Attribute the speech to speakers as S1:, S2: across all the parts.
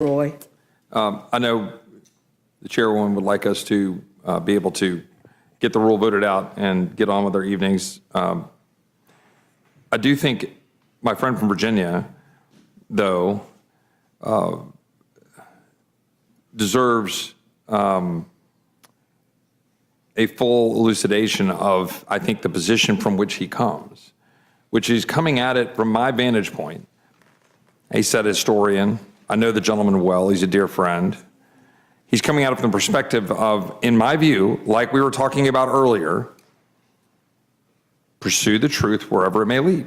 S1: Roy.
S2: I know the chairwoman would like us to be able to get the rule voted out and get on with our evenings. I do think my friend from Virginia, though, deserves a full elucidation of, I think, the position from which he comes, which is coming at it from my vantage point. He said historian. I know the gentleman well. He's a dear friend. He's coming at it from the perspective of, in my view, like we were talking about earlier, pursue the truth wherever it may lead.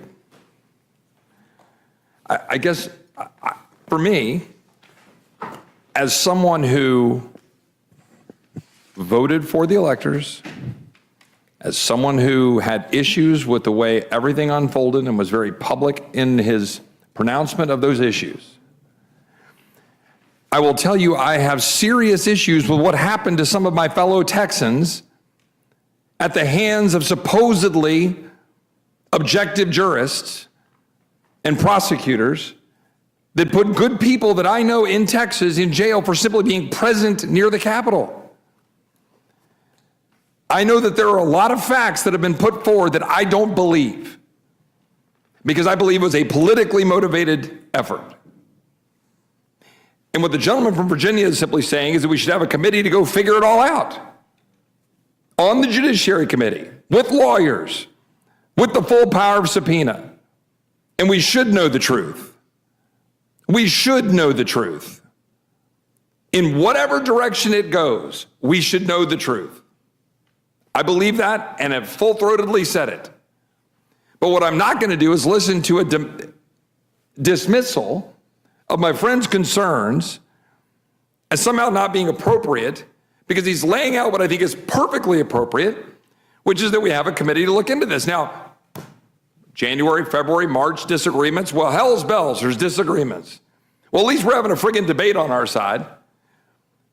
S2: I guess, for me, as someone who voted for the electors, as someone who had issues with the way everything unfolded and was very public in his pronouncement of those issues, I will tell you I have serious issues with what happened to some of my fellow Texans at the hands of supposedly objective jurists and prosecutors that put good people that I know in Texas in jail for simply being present near the Capitol. I know that there are a lot of facts that have been put forward that I don't believe, because I believe it was a politically motivated effort. And what the gentleman from Virginia is simply saying is that we should have a committee to go figure it all out on the Judiciary Committee, with lawyers, with the full power of subpoena. And we should know the truth. We should know the truth. In whatever direction it goes, we should know the truth. I believe that and have full-throatedly said it. But what I'm not going to do is listen to a dismissal of my friend's concerns as somehow not being appropriate, because he's laying out what I think is perfectly appropriate, which is that we have a committee to look into this. Now, January, February, March disagreements. Well, hell's bells, there's disagreements. Well, at least we're having a friggin' debate on our side.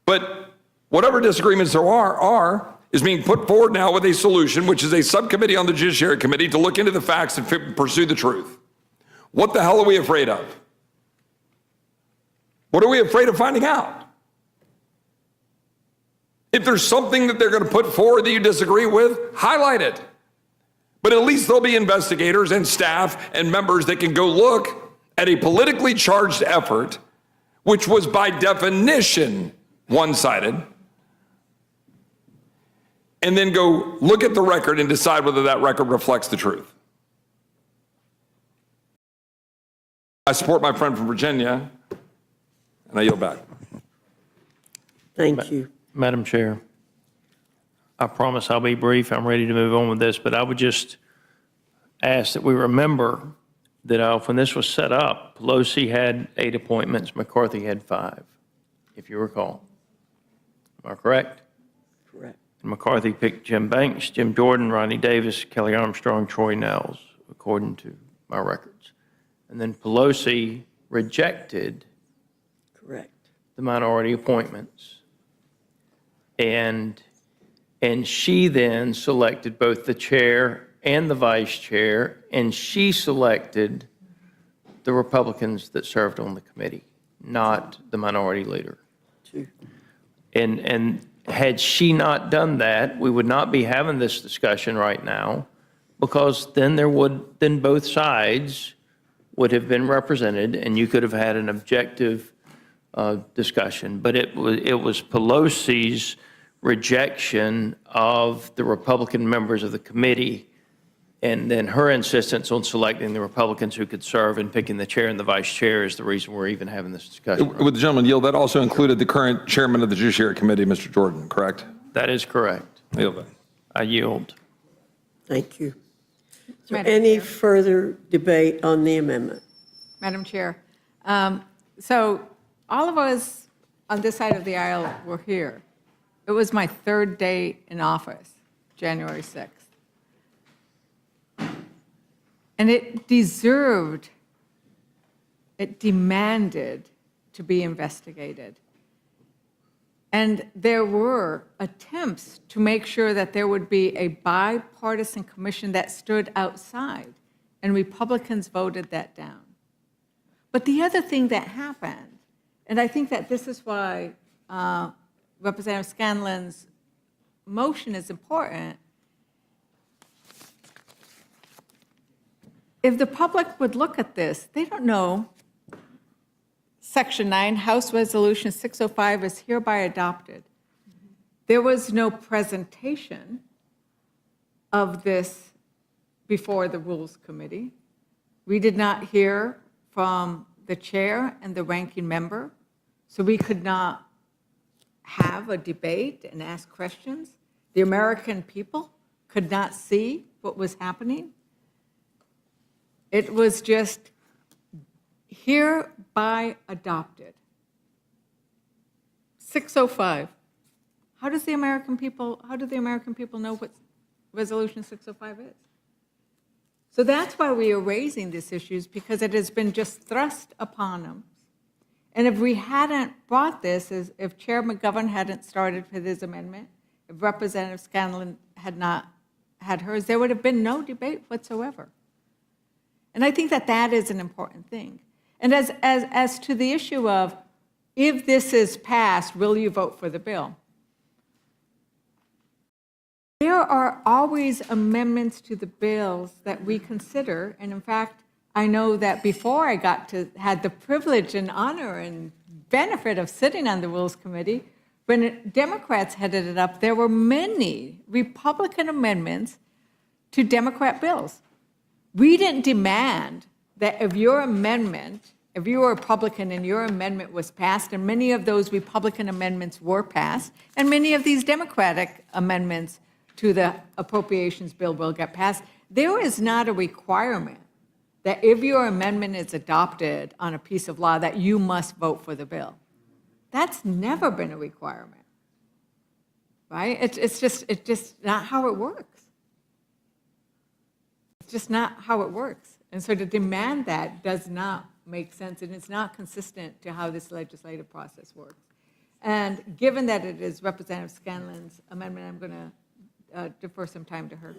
S2: But whatever disagreements there are is being put forward now with a solution, which is a subcommittee on the Judiciary Committee to look into the facts and pursue the truth. What the hell are we afraid of? What are we afraid of finding out? If there's something that they're going to put forward that you disagree with, highlight it. But at least there'll be investigators and staff and members that can go look at a politically charged effort, which was by definition one-sided, and then go look at the record and decide whether that record reflects the truth. I support my friend from Virginia, and I yield back.
S1: Thank you.
S3: Madam Chair, I promise I'll be brief. I'm ready to move on with this, but I would just ask that we remember that when this was set up, Pelosi had 8 appointments, McCarthy had 5, if you recall. Am I correct?
S1: Correct.
S3: And McCarthy picked Jim Banks, Jim Jordan, Rodney Davis, Kelly Armstrong, Troy Nels, according to my records. And then Pelosi rejected the minority appointments. And she then selected both the chair and the vice chair, and she selected the Republicans that served on the committee, not the minority leader. And had she not done that, we would not be having this discussion right now, because then both sides would have been represented, and you could have had an objective discussion. But it was Pelosi's rejection of the Republican members of the committee, and then her insistence on selecting the Republicans who could serve and picking the chair and the vice chair is the reason we're even having this discussion.
S2: Would the gentleman yield? That also included the current chairman of the Judiciary Committee, Mr. Jordan, correct?
S3: That is correct.
S2: I yield back.
S3: I yield.
S1: Thank you. Is there any further debate on the amendment?
S4: Madam Chair, so all of us on this side of the aisle were here. It was my 3rd day in office, January 6th. And it demanded to be investigated. And there were attempts to make sure that there would be a bipartisan commission that stood outside, and Republicans voted that down. But the other thing that happened And I think that this is why Representative Scanlon's motion is important. If the public would look at this, they don't know Section 9, House Resolution 605 is hereby adopted. There was no presentation of this before the Rules Committee. We did not hear from the chair and the ranking member, so we could not have a debate and ask questions. The American people could not see what was happening. It was just hereby adopted. 605. How do the American people know what Resolution 605 is? So that's why we are raising these issues, because it has been just thrust upon them. And if we hadn't brought this, if Chair McGovern hadn't started with his amendment, if Representative Scanlon had not had hers, there would have been no debate whatsoever. And I think that that is an important thing. And as to the issue of, if this is passed, will you vote for the bill? There are always amendments to the bills that we consider, and in fact, I know that before I had the privilege and honor and benefit of sitting on the Rules Committee, when Democrats headed it up, there were many Republican amendments to Democrat bills. We didn't demand that if you were a Republican and your amendment was passed, and many of those Republican amendments were passed, and many of these Democratic amendments to the appropriations bill will get passed, there is not a requirement that if your amendment is adopted on a piece of law that you must vote for the bill. That's never been a requirement, right? It's just not how it works. It's just not how it works. And so to demand that does not make sense, and it's not consistent to how this legislative process works. And given that it is Representative Scanlon's amendment, I'm going to defer some time to her.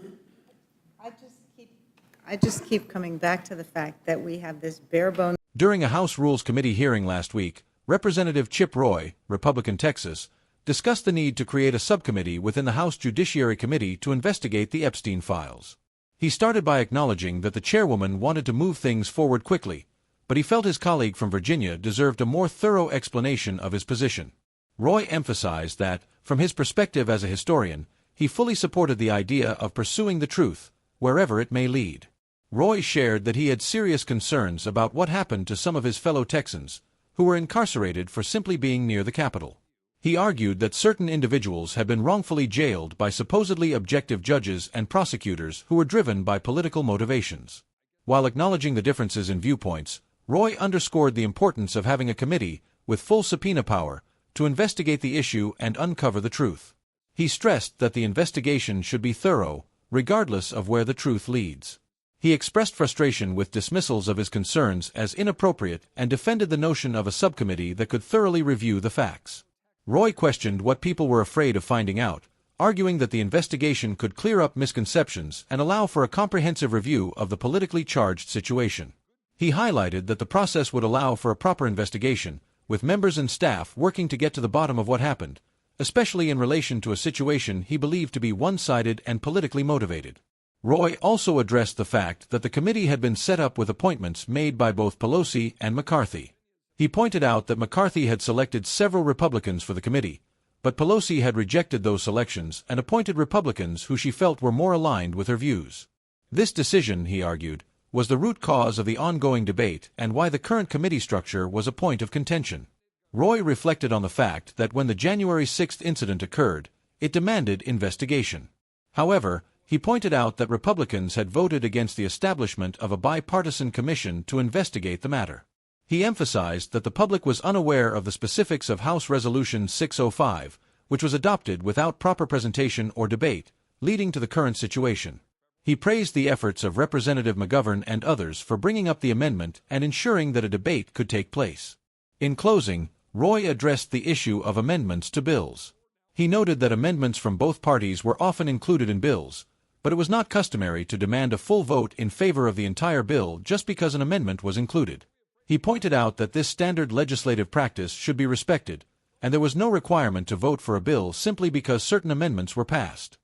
S5: I just keep coming back to the fact that we have this bare bones.
S6: During a House Rules Committee hearing last week, Representative Chip Roy, Republican Texas, discussed the need to create a subcommittee within the House Judiciary Committee to investigate the Epstein files. He started by acknowledging that the chairwoman wanted to move things forward quickly, but he felt his colleague from Virginia deserved a more thorough explanation of his position. Roy emphasized that, from his perspective as a historian, he fully supported the idea of pursuing the truth, wherever it may lead. Roy shared that he had serious concerns about what happened to some of his fellow Texans, who were incarcerated for simply being near the Capitol. He argued that certain individuals had been wrongfully jailed by supposedly objective judges and prosecutors who were driven by political motivations. While acknowledging the differences in viewpoints, Roy underscored the importance of having a committee with full subpoena power to investigate the issue and uncover the truth. He stressed that the investigation should be thorough, regardless of where the truth leads. He expressed frustration with dismissals of his concerns as inappropriate and defended the notion of a subcommittee that could thoroughly review the facts. Roy questioned what people were afraid of finding out, arguing that the investigation could clear up misconceptions and allow for a comprehensive review of the politically charged situation. He highlighted that the process would allow for a proper investigation, with members and staff working to get to the bottom of what happened, especially in relation to a situation he believed to be one-sided and politically motivated. Roy also addressed the fact that the committee had been set up with appointments made by both Pelosi and McCarthy. He pointed out that McCarthy had selected several Republicans for the committee, but Pelosi had rejected those selections and appointed Republicans who she felt were more aligned with her views. This decision, he argued, was the root cause of the ongoing debate and why the current committee structure was a point of contention. Roy reflected on the fact that when the January 6th incident occurred, it demanded investigation. However, he pointed out that Republicans had voted against the establishment of a bipartisan commission to investigate the matter. He emphasized that the public was unaware of the specifics of House Resolution 605, which was adopted without proper presentation or debate, leading to the current situation. He praised the efforts of Representative McGovern and others for bringing up the amendment and ensuring that a debate could take place. In closing, Roy addressed the issue of amendments to bills. He noted that amendments from both parties were often included in bills, but it was not customary to demand a full vote in favor of the entire bill just because an amendment was included. He pointed out that this standard legislative practice should be respected, and there was no requirement to vote for a bill simply because certain amendments were passed.